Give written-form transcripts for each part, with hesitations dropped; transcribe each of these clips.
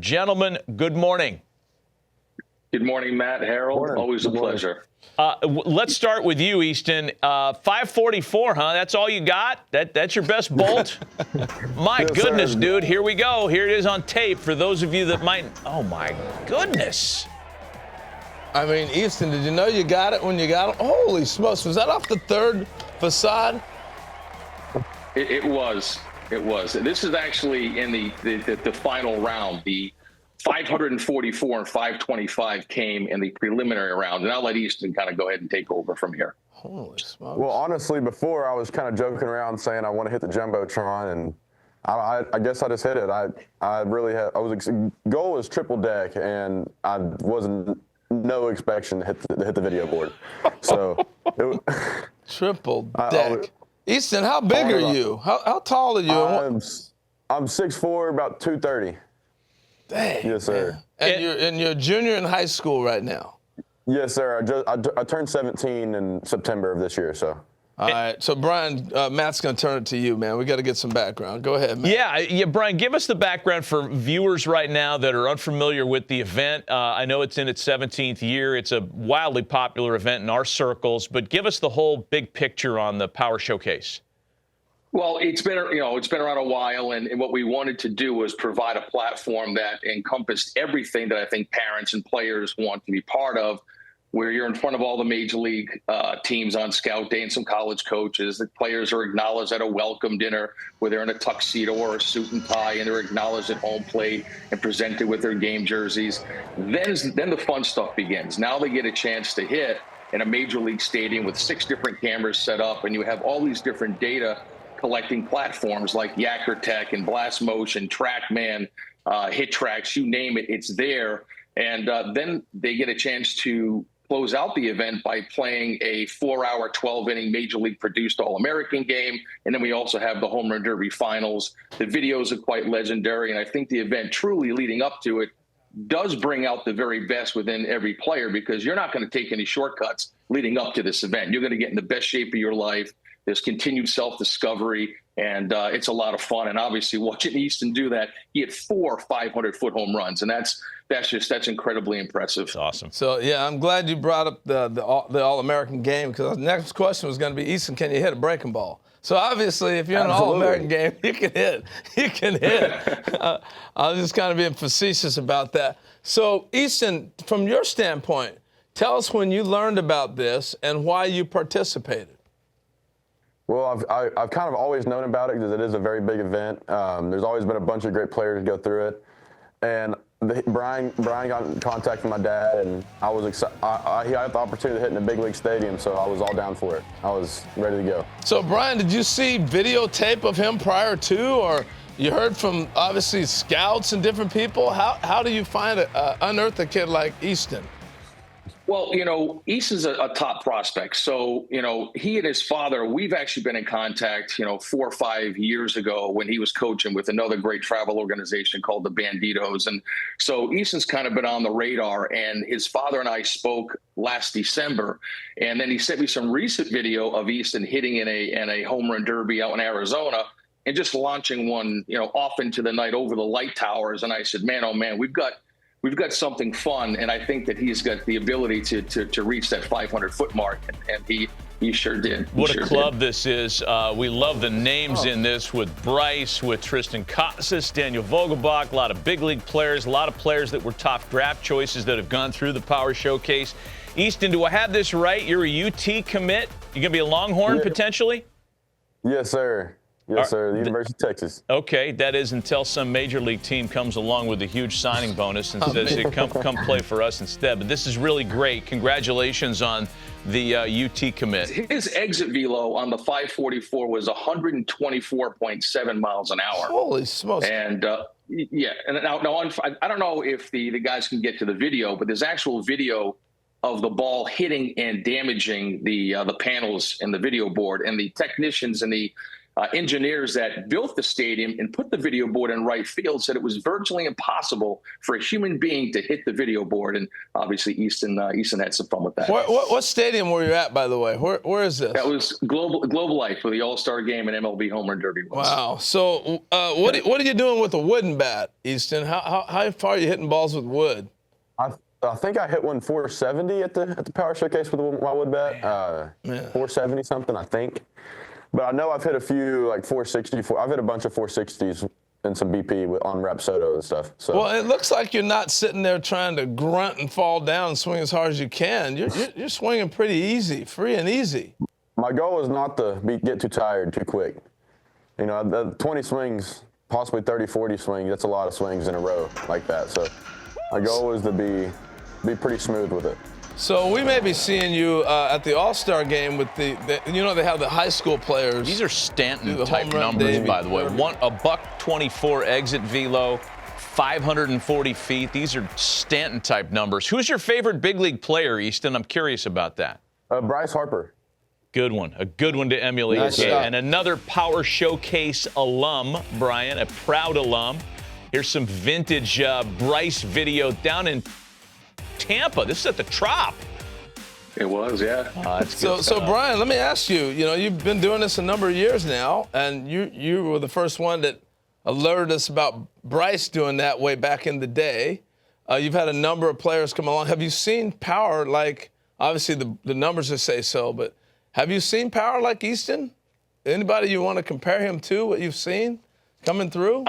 Gentlemen, good morning. Good morning, Matt, Harold. Morning. Always a pleasure. Let's start with you, Easton. 544, huh? That's all you got? That's your best bolt? My Yes, goodness, sir. dude. Here we go. Here it is on tape for those of you that might. Oh, my goodness. I mean, Easton, did you know you got it when you got it? Holy smokes. Was that off the third facade? It was. This is actually in the final round. The 544 and 525 came in the preliminary round. And I'll let Easton kind of go ahead and take over from here. Holy smokes. Well, honestly, before I was kind of joking around saying I want to hit the Jumbotron, and I guess I just hit it. Goal was triple deck, and I wasn't no expectation to hit the video board. So Triple deck. Easton, how big are you? How tall are you? I'm 6'4", about 230. Dang. Yes, sir. And you're a junior in high school right now. Yes, sir. I turned 17 in September of this year, so. All right. So, Brian, Matt's going to turn it to you, man. We got to get some background. Go ahead, Matt. Yeah, Brian, give us the background for viewers right now that are unfamiliar with the event. I know it's in its 17th year. It's a wildly popular event in our circles, but give us the whole big picture on the Power Showcase. Well, it's been around a while, and what we wanted to do was provide a platform that encompassed everything that I think parents and players want to be part of, where you're in front of all the major league teams on scout day and some college coaches. The players are acknowledged at a welcome dinner where they're in a tuxedo or a suit and tie, and they're acknowledged at home plate and presented with their game jerseys. Then the fun stuff begins. Now they get a chance to hit in a major league stadium with 6 different cameras set up, and you have all these different data collecting platforms like Yacker Tech and Blast Motion, TrackMan, HitTrax, you name it, it's there. And then they get a chance to close out the event by playing a 4-hour, 12-inning Major League produced All-American game. And then we also have the Home Run Derby finals. The videos are quite legendary, and I think the event truly leading up to it does bring out the very best within every player, because you're not going to take any shortcuts leading up to this event. You're going to get in the best shape of your life. There's continued self-discovery, and it's a lot of fun. And obviously, watching Easton do that, he had 4 500-foot home runs, and that's incredibly impressive. That's awesome. So, yeah, I'm glad you brought up the All-American game, because the next question was going to be, Easton, can you hit a breaking ball? So, obviously, if you're in an All-American game, you can hit. You can hit. I was just kind of being facetious about that. So, Easton, from your standpoint, tell us when you learned about this and why you participated. Well, I've kind of always known about it because it is a very big event. There's always been a bunch of great players go through it. And Brian got in contact with my dad, and I was excited. He had the opportunity to hit in a big league stadium, so I was all down for it. I was ready to go. So, Brian, did you see videotape of him prior to, or you heard from, obviously, scouts and different people? How do you unearth a kid like Easton? Well, Easton's a top prospect. So, he and his father, we've actually been in contact, 4 or 5 years ago when he was coaching with another great travel organization called the Banditos. And so Easton's kind of been on the radar, and his father and I spoke last December. And then he sent me some recent video of Easton hitting in a home run derby out in Arizona and just launching one, off into the night over the light towers. And I said, man, oh man, we've got something fun, and I think that he's got the ability to reach that 500-foot mark, and he sure did. What a club this is. We love the names in this with Bryce, with Tristan Casas, Daniel Vogelbach, a lot of big league players, a lot of players that were top draft choices that have gone through the Power Showcase. Easton, do I have this right? You're a UT commit? You're going to be a Longhorn potentially? Yes, sir. Yes, sir. The University of Texas. Okay, that is until some major league team comes along with a huge signing bonus and says, hey, come play for us instead. But this is really great. Congratulations on the UT commit. His exit velo on the 544 was 124.7 miles an hour. Holy smokes. And, yeah, and now I don't know if the guys can get to the video, but there's actual video of the ball hitting and damaging the panels and the video board, and the technicians and the engineers that built the stadium and put the video board in right field said it was virtually impossible for a human being to hit the video board. And obviously Easton had some fun with that. What stadium were you at, by the way? Where is this? That was Global Life, for the All-Star Game and MLB Home Run Derby was. Wow. So what are you doing with a wooden bat, Easton? How far are you hitting balls with wood? I think I hit one 470 at the Power Showcase with my wood bat. 470 something, I think. But I know I've hit a few like 460. I've hit a bunch of 460s and some BP on Rapsodo and stuff. So. Well, it looks like you're not sitting there trying to grunt and fall down and swing as hard as you can. You're swinging pretty easy, free and easy. My goal is not to get too tired too quick. You know, the 20 swings, possibly 30, 40 swings, that's a lot of swings in a row like that. So my goal is to be pretty smooth with it. So we may be seeing you at the All-Star Game with they have the high school players. These are Stanton-type numbers, by the way. A $124 exit velo, 540 feet. These are Stanton-type numbers. Who's your favorite big league player, Easton? I'm curious about that. Bryce Harper. Good one. A good one to emulate. Nice And another Power Showcase alum, Brian, a proud alum. Here's some vintage Bryce video down in Tampa. This is at the Trop. It was, yeah. That's good So Brian, let me ask you. You know, you've been doing this a number of years now, and you were the first one that alerted us about Bryce doing that way back in the day. You've had a number of players come along. Have you seen power like? Obviously, the numbers just say so, but have you seen power like Easton? Anybody you want to compare him to? What you've seen coming through?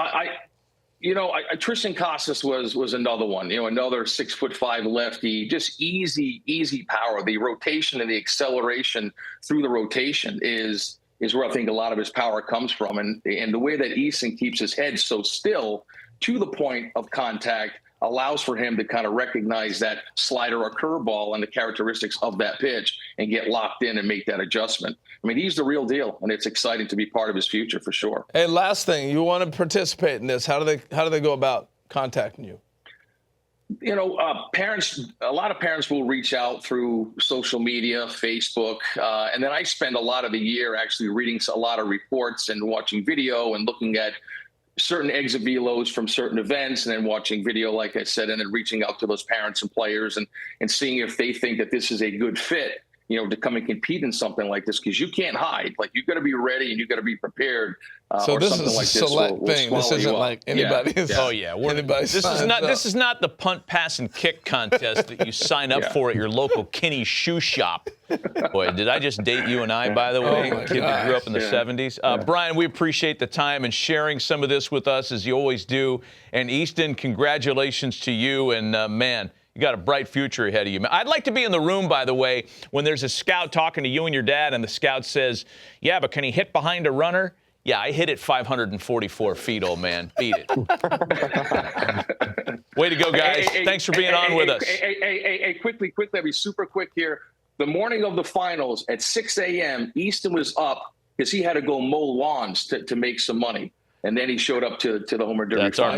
Tristan Casas was another one. You know, another 6'5" lefty. Just easy power. The rotation and the acceleration through the rotation is where I think a lot of his power comes from. And the way that Easton keeps his head so still to the point of contact allows for him to kind of recognize that slider or curveball and the characteristics of that pitch and get locked in and make that adjustment. I mean, he's the real deal, and it's exciting to be part of his future for sure. Hey, last thing, you want to participate in this? How do they go about contacting you? You know, a lot of parents will reach out through social media, Facebook, and then I spend a lot of the year actually reading a lot of reports and watching video and looking at certain exit velos from certain events, and then watching video, like I said, and then reaching out to those parents and players and seeing if they think that this is a good fit, you know, to come and compete in something like this, because you can't hide. Like, you got to be ready and you got to be prepared. So this is a select thing. This isn't like anybody's. Oh yeah, this is not the punt, pass, and kick contest that you sign up for at your local Kinney shoe shop. Boy, did I just date you and I, by the way, kid that grew up in the 70s. Brian, we appreciate the time and sharing some of this with us, as you always do. And Easton, congratulations to you. And man, you got a bright future ahead of you. I'd like to be in the room, by the way, when there's a scout talking to you and your dad, and the scout says, "Yeah, but can he hit behind a runner?" Yeah, I hit it 544 feet, old man. Beat it. Way to go, guys. Thanks for being on with us. Quickly, I'll be super quick here. The morning of the finals at 6 a.m., Easton was up because he had to go mow lawns to make some money. And then he showed up to the Homer Derby. That's our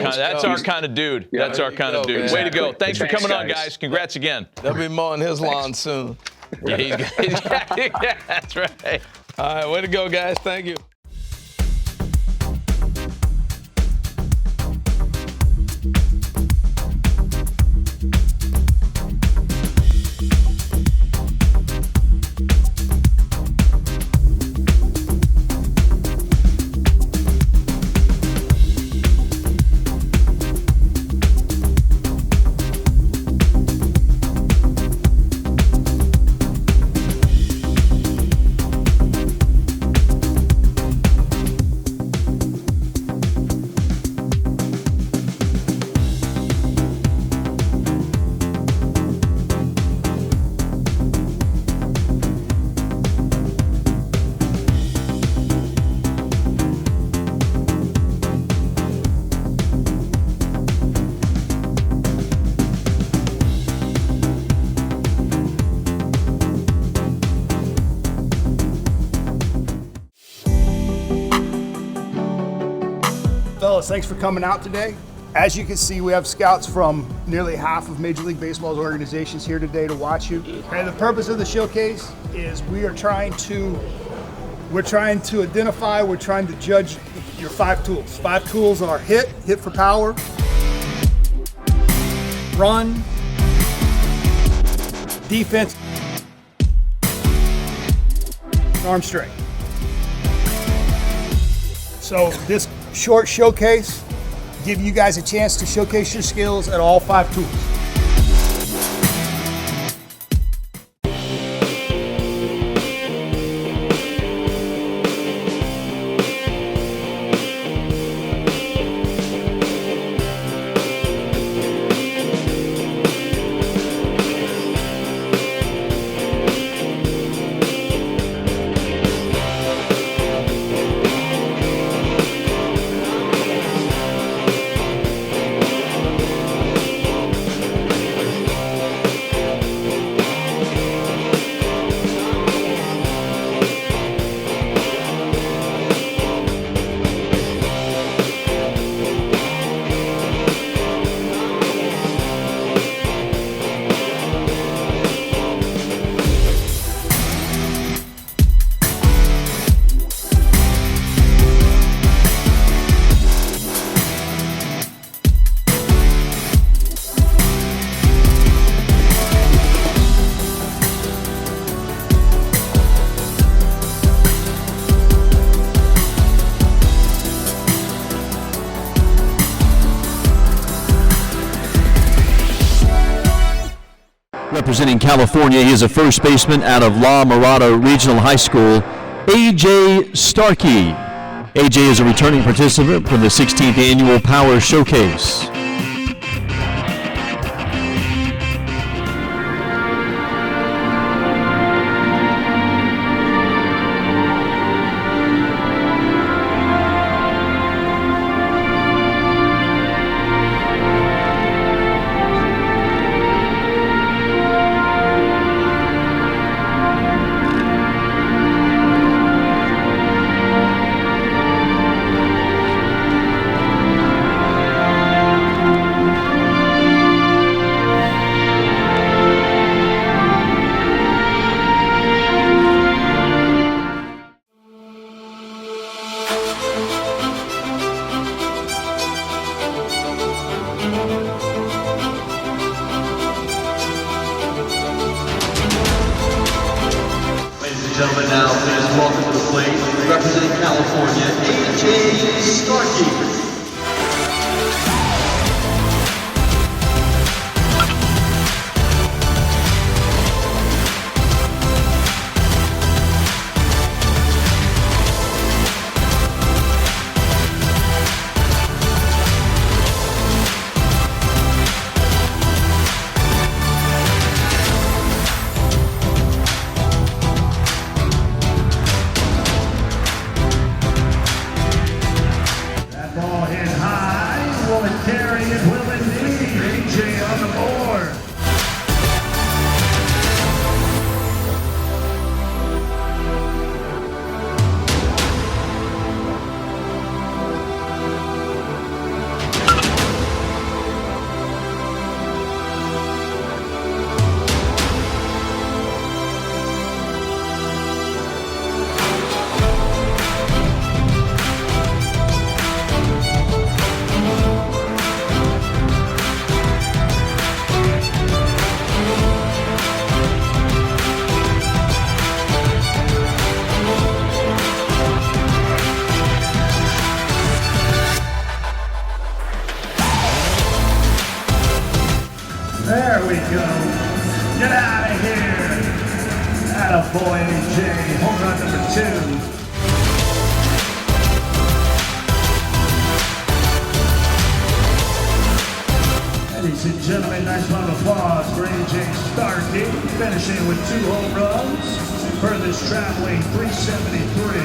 kind of dude. Yeah, that's our kind of dude. Way to go. Thanks for coming on, guys. Congrats again. They'll be mowing his lawn soon. Yeah, that's right. All right, way to go, guys. Thank you. Fellas, thanks for coming out today. As you can see, we have scouts from nearly half of Major League Baseball's organizations here today to watch you. And the purpose of the showcase is we are trying to We're trying to identify, we're trying to judge your 5 tools. 5 tools are hit for power, run, defense, arm strength. So this short showcase give you guys a chance to showcase your skills at all 5 tools. Representing California, he is a first baseman out of La Mirada Regional High School, A.J. Starkey. A.J. is a returning participant from the 16th Annual Power Showcase. Gentlemen, now please welcome to the plate, representing California, A.J. Starkey. There we go. Get out of here. Attaboy, AJ. Home run number 2. Ladies and gentlemen, nice round of applause for A.J. Starkey, finishing with 2 home runs, furthest traveling 373.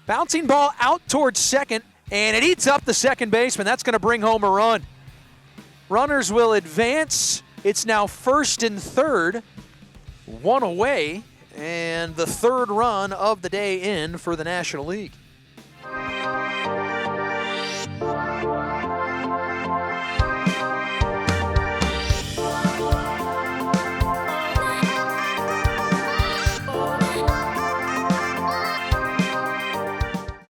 Bouncing ball out towards second, and it eats up the second baseman. That's going to bring home a run. Runners will advance. It's now 1st and 3rd, 1 away, and the 3rd run of the day in for the National League.